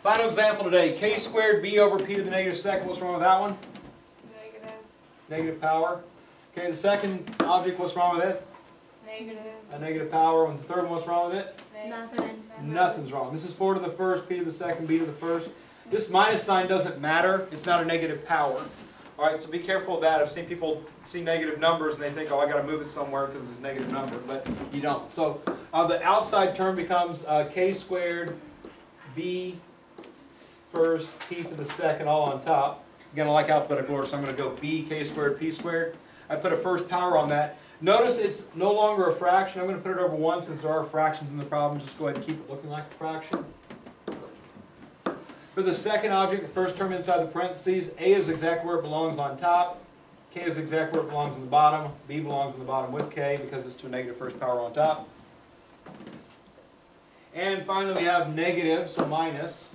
Final example today, k squared b over p to the negative second. What's wrong with that one? Negative. Negative power. Okay, the second object, what's wrong with it? Negative. A negative power. And the third one, what's wrong with it? Nothing. Nothing's wrong. This is 4 to the first, p to the second, b to the first. This minus sign doesn't matter. It's not a negative power. All right, so be careful of that. I've seen people see negative numbers and they think, oh, I got to move it somewhere because it's a negative number, but you don't. So the outside term becomes k squared b first, p to the second, all on top. Again, I like alphabetical order, so I'm going to go b k squared p squared. I put a first power on that. Notice it's no longer a fraction. I'm going to put it over 1 since there are fractions in the problem. Just go ahead and keep it looking like a fraction. For the second object, the first term inside the parentheses, a is exactly where it belongs on top, k is exactly where it belongs on the bottom, b belongs on the bottom with k because it's to a negative first power on top. And finally we have negative, so minus.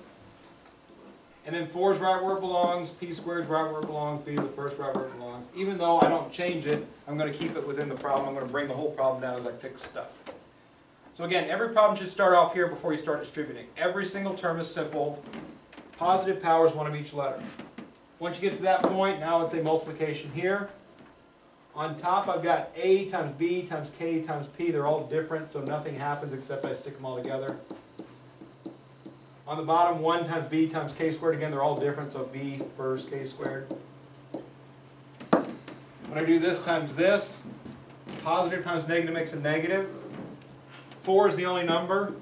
And then 4 is right where it belongs, p squared is right where it belongs, b to the first right where it belongs. Even though I don't change it, I'm going to keep it within the problem. I'm going to bring the whole problem down as I fix stuff. So again, every problem should start off here before you start distributing. Every single term is simple. Positive powers, one of each letter. Once you get to that point, now it's a multiplication here. On top I've got a times b times k times p. They're all different, so nothing happens except I stick them all together. On the bottom, 1 times b times k squared. Again, they're all different, so b first, k squared. When I do this times this, positive times negative makes a negative. 4 is the only number.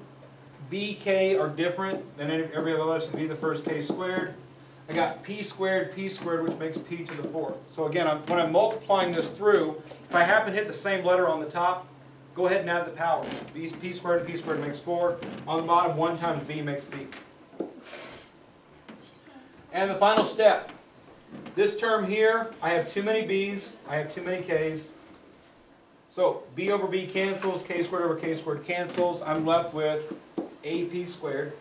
b, k are different than every other letter, so b to the first, k squared. I got p squared, which makes p to the fourth. So again, when I'm multiplying this through, if I happen to hit the same letter on the top, go ahead and add the powers. P squared and p squared makes 4. On the bottom, 1 times b makes b. And the final step. This term here, I have too many b's, I have too many k's. So b over b cancels, k squared over k squared cancels. I'm left with ap squared.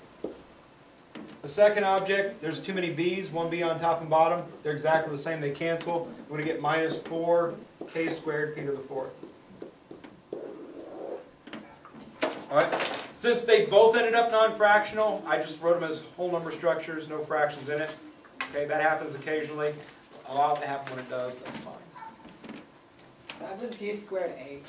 The second object, there's too many b's, 1 b on top and bottom. They're exactly the same, they cancel. We're going to get minus 4 k squared p to the fourth. Alright, since they both ended up non-fractional, I just wrote them as whole number structures, no fractions in it. Okay, that happens occasionally. Allow it to happen when it does, that's fine. I put p squared 8.